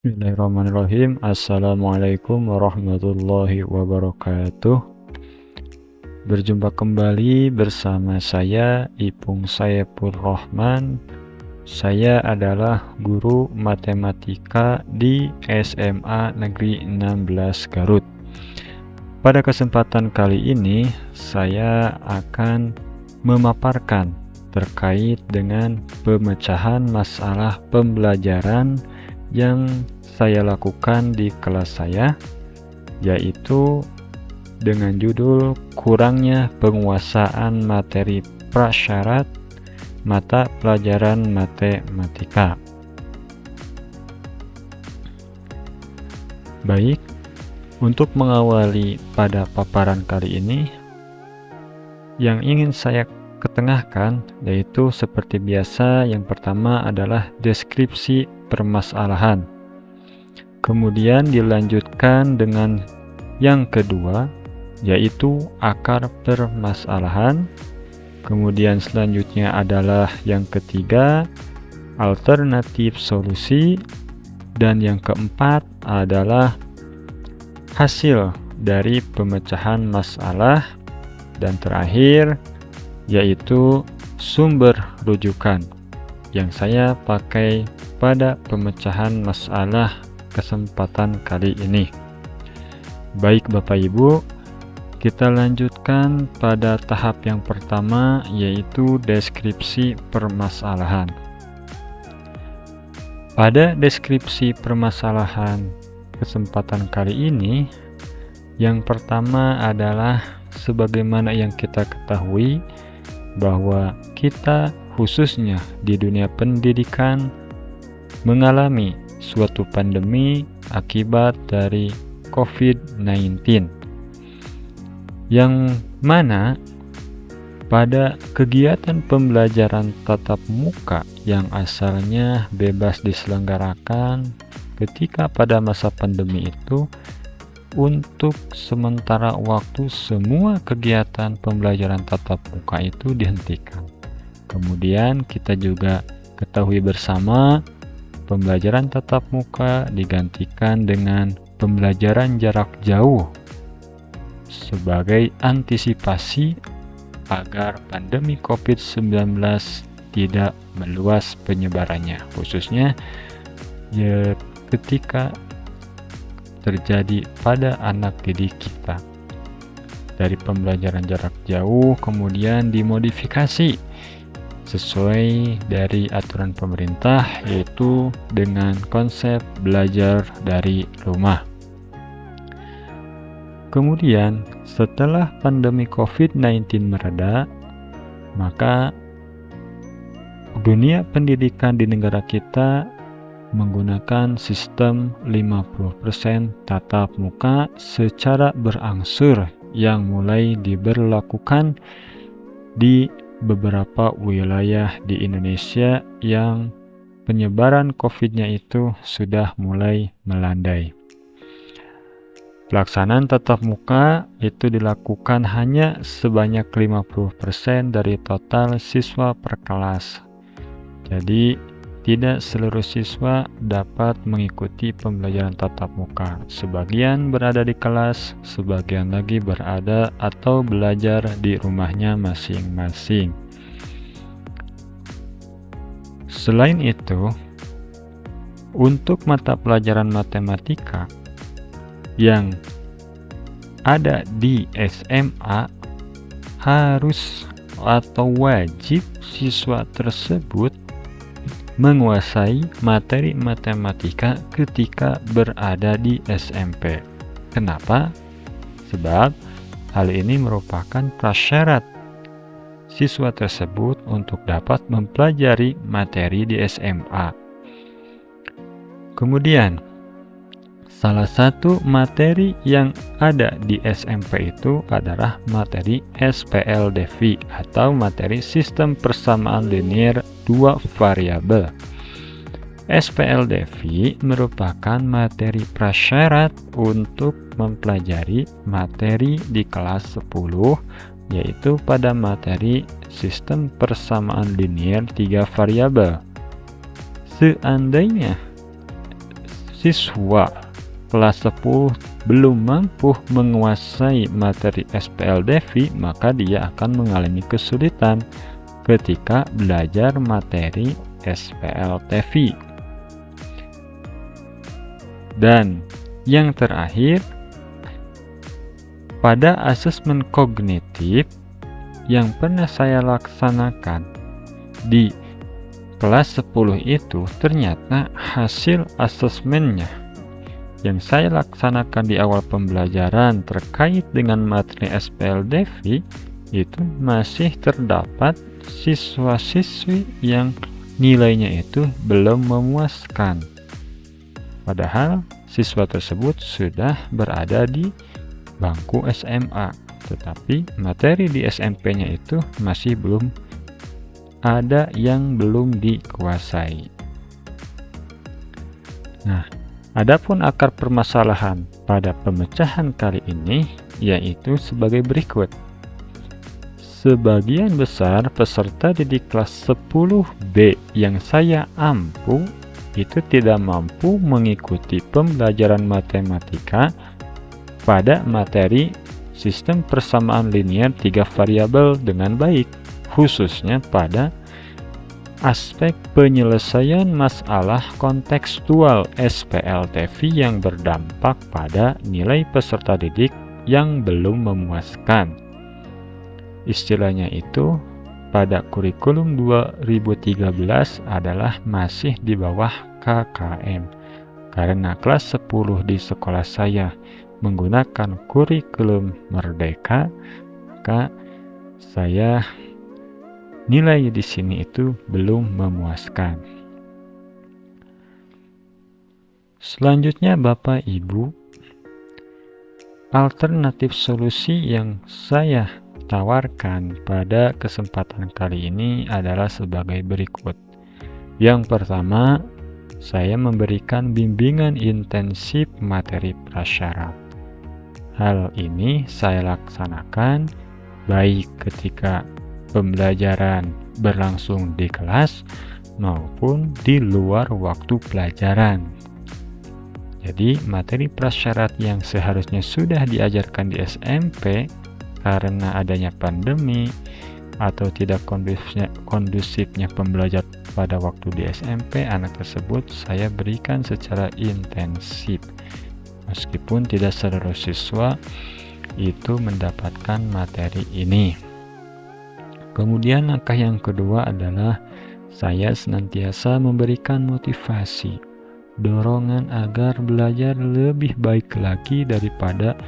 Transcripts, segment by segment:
Bismillahirrahmanirrahim. Assalamualaikum warahmatullahi wabarakatuh. Berjumpa kembali bersama saya Ipung Saiful Rahman. Saya adalah guru matematika di SMA Negeri 16 Garut. Pada kesempatan kali ini saya akan memaparkan terkait dengan pemecahan masalah pembelajaran yang saya lakukan di kelas saya, yaitu dengan judul kurangnya penguasaan materi prasyarat mata pelajaran matematika. Baik, untuk mengawali pada paparan kali ini, yang ingin saya ketengahkan yaitu seperti biasa, yang pertama adalah deskripsi permasalahan. Kemudian dilanjutkan dengan yang kedua, yaitu akar permasalahan. Kemudian selanjutnya adalah yang ketiga, alternatif solusi. Dan yang keempat adalah hasil dari pemecahan masalah. Dan terakhir, yaitu sumber rujukan yang saya pakai pada pemecahan masalah kesempatan kali ini. Baik Bapak Ibu, kita lanjutkan pada tahap yang pertama, yaitu deskripsi permasalahan. Pada deskripsi permasalahan kesempatan kali ini, yang pertama adalah sebagaimana yang kita ketahui bahwa kita khususnya di dunia pendidikan mengalami suatu pandemi akibat dari COVID-19, yang mana pada kegiatan pembelajaran tatap muka yang asalnya bebas diselenggarakan ketika pada masa pandemi itu, untuk sementara waktu semua kegiatan pembelajaran tatap muka itu dihentikan. Kemudian kita juga ketahui bersama pembelajaran tatap muka digantikan dengan pembelajaran jarak jauh sebagai antisipasi agar pandemi COVID-19 tidak meluas penyebarannya, khususnya ketika terjadi pada anak didik kita. Dari pembelajaran jarak jauh kemudian dimodifikasi sesuai dari aturan pemerintah, yaitu dengan konsep belajar dari rumah. Kemudian setelah pandemi COVID-19 mereda, maka dunia pendidikan di negara kita menggunakan sistem 50% tatap muka secara berangsur yang mulai diberlakukan di beberapa wilayah di Indonesia yang penyebaran COVID-nya itu sudah mulai melandai. Pelaksanaan tatap muka itu dilakukan hanya sebanyak 50% dari total siswa per kelas. Jadi tidak seluruh siswa dapat mengikuti pembelajaran tatap muka. Sebagian berada di kelas, sebagian lagi berada atau belajar di rumahnya masing-masing. Selain itu, untuk mata pelajaran matematika yang ada di SMA, harus atau wajib siswa tersebut menguasai materi matematika ketika berada di SMP. Kenapa? Sebab hal ini merupakan prasyarat siswa tersebut untuk dapat mempelajari materi di SMA. Kemudian, salah satu materi yang ada di SMP itu adalah materi SPLDV atau materi sistem persamaan linear dua variabel. SPLDV merupakan materi prasyarat untuk mempelajari materi di kelas 10, yaitu pada materi sistem persamaan linear 3 variabel. Seandainya siswa kelas 10 belum mampu menguasai materi SPLDEVI, maka dia akan mengalami kesulitan ketika belajar materi SPLTV. Dan yang terakhir, pada asesmen kognitif yang pernah saya laksanakan di kelas 10 itu, ternyata hasil asesmennya yang saya laksanakan di awal pembelajaran terkait dengan materi SPLDEVI itu masih terdapat siswa-siswi yang nilainya itu belum memuaskan. Padahal siswa tersebut sudah berada di bangku SMA, tetapi materi di SMP-nya itu masih belum ada yang belum dikuasai. Nah, adapun akar permasalahan pada pemecahan kali ini yaitu sebagai berikut. Sebagian besar peserta didik kelas 10B yang saya ampu itu tidak mampu mengikuti pembelajaran matematika pada materi sistem persamaan linear 3 variabel dengan baik, khususnya pada aspek penyelesaian masalah kontekstual SPLTV yang berdampak pada nilai peserta didik yang belum memuaskan. Istilahnya itu pada kurikulum 2013 adalah masih di bawah KKM. Karena kelas 10 di sekolah saya menggunakan kurikulum merdeka, maka saya nilai di sini itu belum memuaskan. Selanjutnya Bapak Ibu, alternatif solusi yang saya tawarkan pada kesempatan kali ini adalah sebagai berikut. Yang pertama, saya memberikan bimbingan intensif materi prasyarat. Hal ini saya laksanakan baik ketika pembelajaran berlangsung di kelas maupun di luar waktu pelajaran. Jadi materi prasyarat yang seharusnya sudah diajarkan di SMP karena adanya pandemi atau tidak kondusifnya pembelajaran pada waktu di SMP, anak tersebut saya berikan secara intensif. Meskipun tidak seluruh siswa itu mendapatkan materi ini. Kemudian langkah yang kedua adalah saya senantiasa memberikan motivasi, dorongan agar belajar lebih baik lagi daripada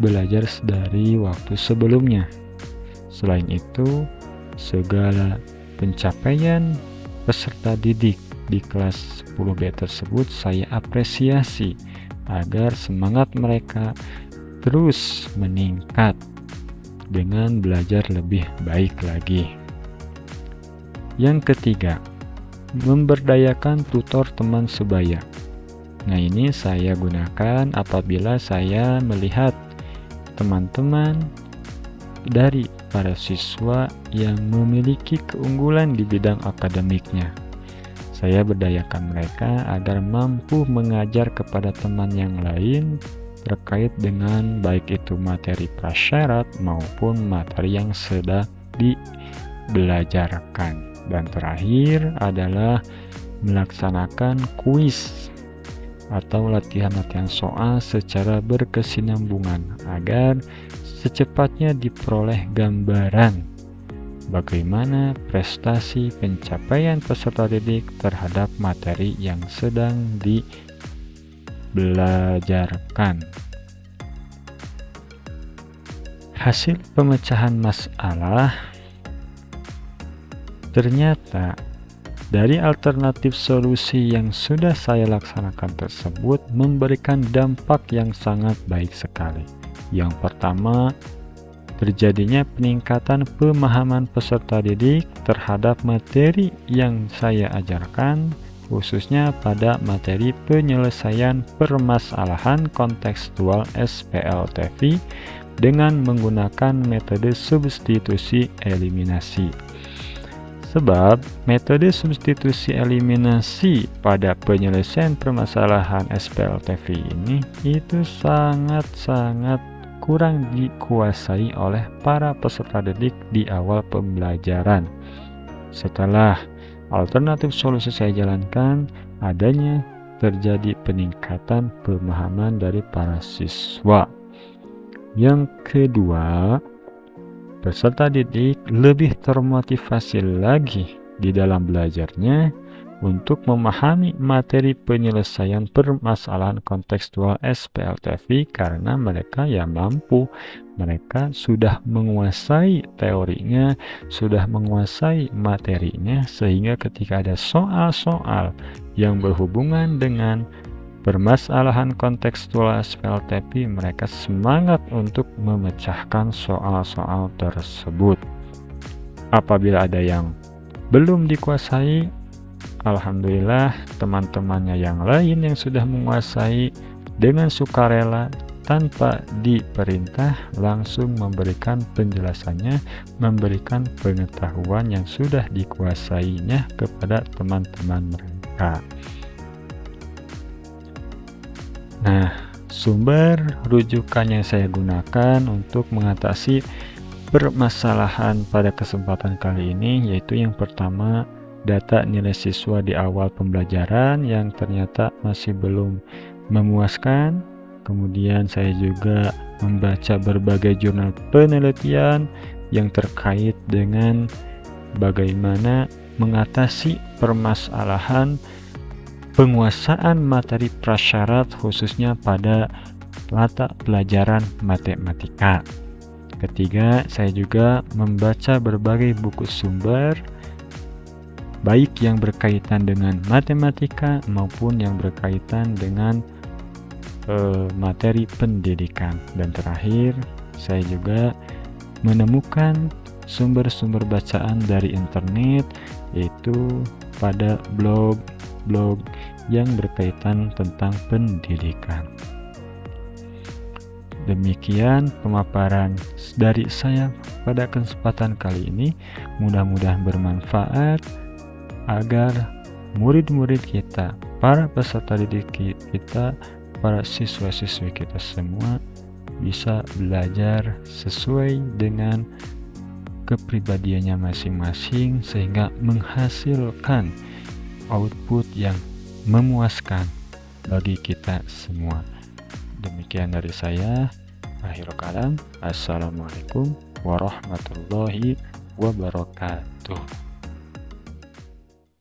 belajar dari waktu sebelumnya. Selain itu, segala pencapaian peserta didik di kelas 10B tersebut saya apresiasi agar semangat mereka terus meningkat dengan belajar lebih baik lagi. Yang ketiga, memberdayakan tutor teman sebaya. Nah, ini saya gunakan apabila saya melihat teman-teman dari para siswa yang memiliki keunggulan di bidang akademiknya. Saya berdayakan mereka agar mampu mengajar kepada teman yang lain terkait dengan baik itu materi prasyarat maupun materi yang sedang dibelajarkan. Dan terakhir adalah melaksanakan kuis atau latihan-latihan soal secara berkesinambungan agar secepatnya diperoleh gambaran bagaimana prestasi pencapaian peserta didik terhadap materi yang sedang dibelajarkan. Hasil pemecahan masalah ternyata dari alternatif solusi yang sudah saya laksanakan tersebut memberikan dampak yang sangat baik sekali. Yang pertama, terjadinya peningkatan pemahaman peserta didik terhadap materi yang saya ajarkan, khususnya pada materi penyelesaian permasalahan kontekstual SPLTV dengan menggunakan metode substitusi eliminasi. Sebab metode substitusi eliminasi pada penyelesaian permasalahan SPLTV ini itu sangat-sangat kurang dikuasai oleh para peserta didik di awal pembelajaran. Setelah alternatif solusi saya jalankan, adanya terjadi peningkatan pemahaman dari para siswa. Yang kedua, peserta didik lebih termotivasi lagi di dalam belajarnya untuk memahami materi penyelesaian permasalahan kontekstual SPLTV karena mereka mampu, mereka sudah menguasai teorinya, sudah menguasai materinya, sehingga ketika ada soal-soal yang berhubungan dengan permasalahan kontekstual SPLTV, mereka semangat untuk memecahkan soal-soal tersebut. Apabila ada yang belum dikuasai, alhamdulillah teman-temannya yang lain yang sudah menguasai dengan sukarela tanpa diperintah langsung memberikan penjelasannya, memberikan pengetahuan yang sudah dikuasainya kepada teman-teman mereka. Nah, sumber rujukan yang saya gunakan untuk mengatasi permasalahan pada kesempatan kali ini yaitu yang pertama, data nilai siswa di awal pembelajaran yang ternyata masih belum memuaskan. Kemudian saya juga membaca berbagai jurnal penelitian yang terkait dengan bagaimana mengatasi permasalahan penguasaan materi prasyarat khususnya pada mata pelajaran matematika. Ketiga, saya juga membaca berbagai buku sumber baik yang berkaitan dengan matematika maupun yang berkaitan dengan materi pendidikan. Dan terakhir, saya juga menemukan sumber-sumber bacaan dari internet yaitu pada blog yang berkaitan tentang pendidikan. Demikian pemaparan dari saya pada kesempatan kali ini. Mudah-mudahan bermanfaat agar murid-murid kita, para peserta didik kita, para siswa-siswi kita semua bisa belajar sesuai dengan kepribadiannya masing-masing sehingga menghasilkan output yang memuaskan bagi kita semua. Demikian dari saya. Akhirul kalam. Assalamualaikum warahmatullahi wabarakatuh.